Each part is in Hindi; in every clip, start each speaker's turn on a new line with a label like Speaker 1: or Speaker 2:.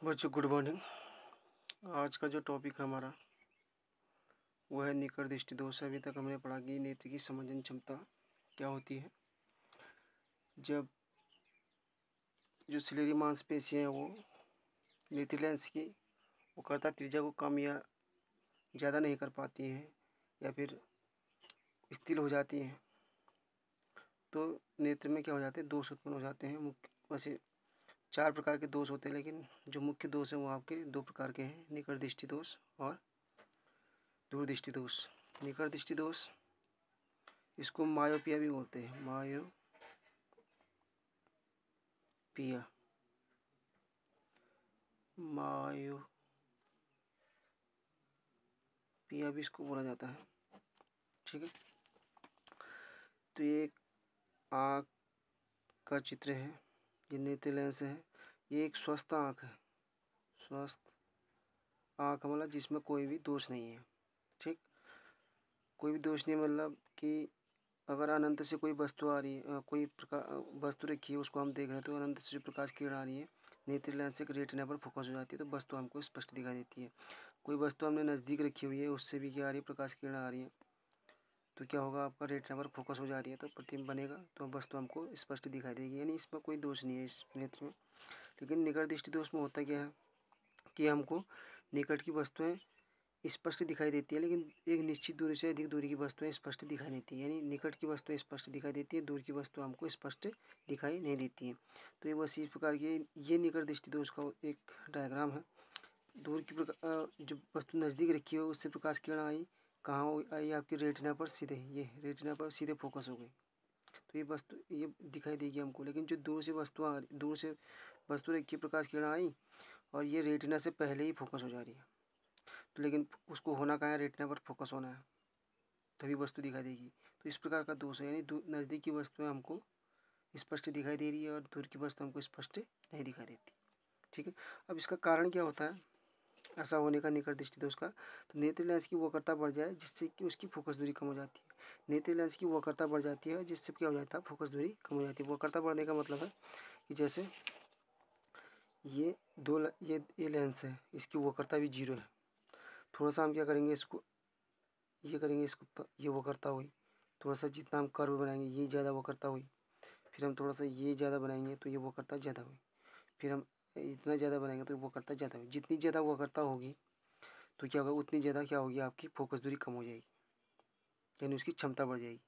Speaker 1: बच्चों गुड मॉर्निंग। आज का जो टॉपिक है हमारा वो है निकट दृष्टि दोष। अभी तक हमने पढ़ा कि नेत्र की समझन क्षमता क्या होती है। जब जो सिलेरी मांसपेशियाँ हैं वो नेत्र लेंस की वक्रता त्रिज्या को कम या ज़्यादा नहीं कर पाती हैं या फिर स्थिर हो जाती हैं तो नेत्र में क्या हो जाते हैं, दोष उत्पन्न हो जाते हैं। मुख्य वैसे 4 प्रकार के दोष होते हैं, लेकिन जो मुख्य दोष हैं वो आपके 2 प्रकार के हैं, निकट दृष्टि दोष और दूर दृष्टि दोष। निकट दृष्टि दोष इसको मायोपिया भी बोलते हैं, मायोपिया भी इसको बोला जाता है। ठीक है, तो ये एक आँख का चित्र है, ये नेत्र लेंस है। ये एक स्वस्थ आँख है, स्वस्थ आँख मतलब जिसमें कोई भी दोष नहीं है। ठीक, कोई भी दोष नहीं मतलब कि अगर अनंत से कोई वस्तु आ रही है, कोई प्रकार वस्तु रखी है, उसको हम देख रहे हैं तो अनंत से जो प्रकाश किरण आ रही है नेत्र लेंस से रेटिना पर फोकस हो जाती है तो वस्तु हमको स्पष्ट दिखाई देती है। कोई वस्तु हमने नज़दीक रखी हुई है, उससे भी क्या आ रही है, प्रकाश किरण आ रही है, तो क्या होगा, आपका रेटिना पर फोकस हो जा रही है तो प्रतिबिंब बनेगा तो वस्तु हमको स्पष्ट दिखाई देगी। यानी इसमें कोई दोष नहीं है इस नेत्र में। लेकिन निकट दृष्टि दोष में होता क्या है कि हमको निकट की वस्तुएं स्पष्ट दिखाई देती है, लेकिन एक निश्चित दूरी से अधिक दूरी की वस्तुएं स्पष्ट दिखाई देती है। यानी निकट की वस्तुएं स्पष्ट दिखाई देती है, दूर की वस्तु हमको स्पष्ट दिखाई नहीं देती है। तो ये बस इस प्रकार की ये निकट दृष्टि दोष का एक डायग्राम है। दूर की जो वस्तु नज़दीक रखी हो उससे प्रकाश किरण आई, कहाँ आई, आपकी रेटिना पर सीधे, ये रेटिना पर सीधे फोकस हो गई तो ये वस्तु ये दिखाई देगी हमको। लेकिन जो दूर से वस्तु रखी प्रकाश किरण आई और ये रेटिना से पहले ही फोकस हो जा रही है, तो लेकिन उसको होना कहाँ है, रेटिना पर फोकस होना है, तभी वस्तु दिखाई देगी। तो इस प्रकार का दोष है, यानी नज़दीक की वस्तुएं हमको स्पष्ट दिखाई दे रही है और दूर की वस्तु हमको स्पष्ट नहीं दिखाई देती। ठीक है, अब इसका कारण क्या होता है ऐसा होने का निकट दृष्टि दोष का, तो नेत्र लेंस की वक्रता बढ़ जाए जिससे कि उसकी फोकस दूरी कम हो जाती है। नेत्र लेंस की वक्रता बढ़ जाती है जिससे क्या हो जाता है, फोकस दूरी कम हो जाती है। वक्रता बढ़ने का मतलब है कि जैसे ये लेंस है, इसकी वक्रता भी 0 है। थोड़ा सा हम क्या करेंगे, इसको ये करेंगे, इसको ये वक्रता हुई, थोड़ा सा जितना हम कर्व बनाएंगे ये ज़्यादा वक्रता हुई, फिर हम थोड़ा सा ये ज़्यादा बनाएंगे तो ये वक्रता ज़्यादा हुई, फिर हम इतना ज़्यादा बनाएंगे तो वक्रता ज़्यादा हुई। जितनी ज़्यादा वक्रता होगी तो क्या होगा, उतनी ज़्यादा क्या होगी, आपकी फोकस दूरी कम हो जाएगी, यानी उसकी क्षमता बढ़ जाएगी।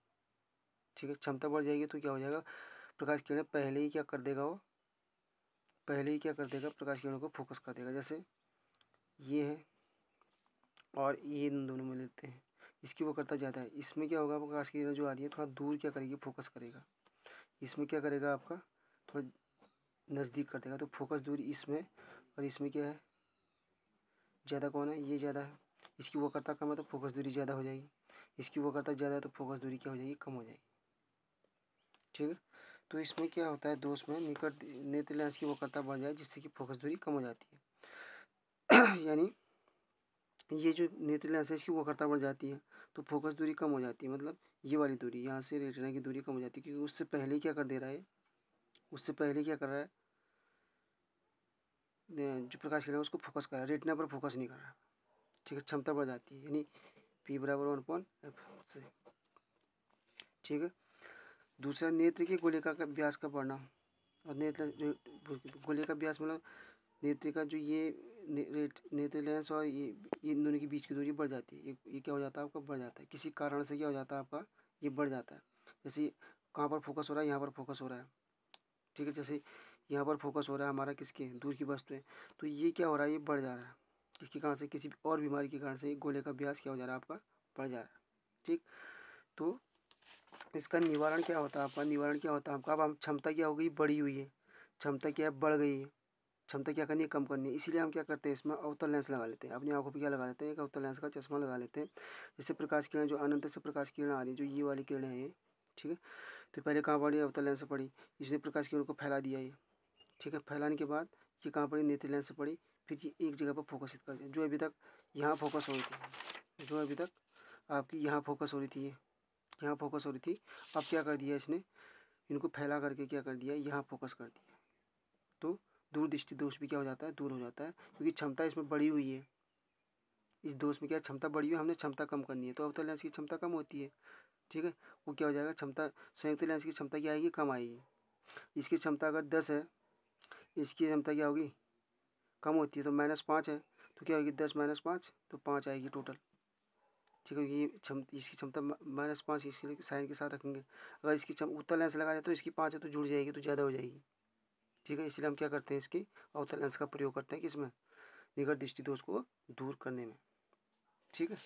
Speaker 1: ठीक है, क्षमता बढ़ जाएगी तो क्या हो जाएगा, प्रकाश किरण पहले ही क्या कर देगा, प्रकाश किरणों को फोकस कर देगा। जैसे ये है और ये इन दोनों में लेते हैं, इसकी वक्रता ज़्यादा है, इसमें क्या होगा, प्रकाश की किरण जो आ रही है थोड़ा दूर क्या करेगी, फोकस करेगा। इसमें क्या करेगा, आपका थोड़ा नज़दीक कर देगा, तो फोकस दूरी इसमें और इसमें क्या है, ज़्यादा कौन है, ये ज़्यादा है। इसकी वक्रता कम है तो फोकस दूरी ज़्यादा हो जाएगी, इसकी वक्रता ज़्यादा है तो फोकस दूरी क्या हो जाएगी, कम हो जाएगी। ठीक है, तो इसमें क्या होता है, दोष में निकट नेत्र लेंस की वक्रता बढ़ जाए जिससे कि फोकस दूरी कम हो जाती है। यानी ये जो नेत्र लेंस है इसकी वक्रता बढ़ जाती है तो फोकस दूरी कम हो जाती है, मतलब ये वाली दूरी यहाँ से रेटिना की दूरी कम हो जाती है, क्योंकि उससे पहले क्या कर दे रहा है, उससे पहले क्या कर रहा है, जो प्रकाश किरण है उसको फोकस कर रहा है, रेटिना पर फोकस नहीं कर रहा। ठीक है, क्षमता बढ़ जाती है, यानी P बराबर 1/f से। ठीक है, दूसरा नेत्र के गोलिका का व्यास का बढ़ना, और नेत्र गोले का व्यास मतलब नेत्र का जो ये नेत्र लेंस और ये इन दोनों के बीच की दूरी बढ़ जाती है। ये क्या हो जाता है, आपका बढ़ जाता है, किसी कारण से क्या हो जाता है आपका, ये बढ़ जाता है। जैसे कहाँ पर फोकस हो रहा है, यहाँ पर फोकस हो रहा है। ठीक है, जैसे यहाँ पर फोकस हो रहा है हमारा किसके, दूर की वस्तु है, तो ये क्या हो रहा है, ये बढ़ जा रहा है। किसके कारण से, किसी और बीमारी के कारण से गोले का व्यास क्या हो जा रहा है, आपका बढ़ जा रहा है। ठीक, तो इसका निवारण क्या होता है, आपका निवारण क्या होता है आपका, अब हम क्षमता क्या हो गई, बढ़ी हुई है, क्षमता क्या है, बढ़ गई है, क्षमता क्या करनी है, कम करनी है। इसीलिए हम क्या करते हैं, इसमें अवतल लेंस लगा लेते हैं, अपनी आंखों पे क्या लगा लेते हैं, एक अवतल लेंस का चश्मा लगा लेते हैं। जिससे प्रकाश किरण जो अनंत से प्रकाश किरण आ रही है, जो ये वाली किरण है ये, ठीक है, तो पहले कहाँ पड़ी, अवतल लेंस से पड़ी, इसने प्रकाश किरण को फैला दिया ये। ठीक है, फैलाने के बाद ये कहाँ पड़ी, नेत्र लेंस से पड़ी, फिर ये एक जगह पर फोकसित कर दिया। जो अभी तक यहाँ फोकस हो रही थी, जो अभी तक आपकी यहाँ फोकस हो रही थी, यहाँ फोकस हो रही थी, अब क्या कर दिया इसने, इनको फैला करके क्या कर दिया, यहाँ फोकस कर दिया, तो दूर दृष्टि दोष भी क्या हो जाता है, दूर हो जाता है, क्योंकि क्षमता इसमें बढ़ी हुई है। इस दोष में क्या क्षमता बढ़ी हुई है, हमने क्षमता कम करनी है, तो अवतल लेंस की क्षमता कम होती है। ठीक है, वो क्या हो जाएगा, क्षमता संयुक्त लेंस की क्षमता क्या आएगी, कम आएगी। इसकी क्षमता अगर 10 है, इसकी क्षमता क्या होगी, कम होती है, तो -5 है, तो क्या होगी 10 - 5 तो 5 आएगी टोटल। ठीक है, ये इसकी क्षमता -5 इसके साइन के साथ रखेंगे। अगर इसकी उत्तल लेंस लगा जाए तो इसकी 5 है तो जुड़ जाएगी, तो ज़्यादा हो जाएगी। ठीक है, इसलिए हम क्या करते हैं, इसकी अवतल लेंस का प्रयोग करते हैं किसमें, निकट दृष्टि दोष को दूर करने में। ठीक है।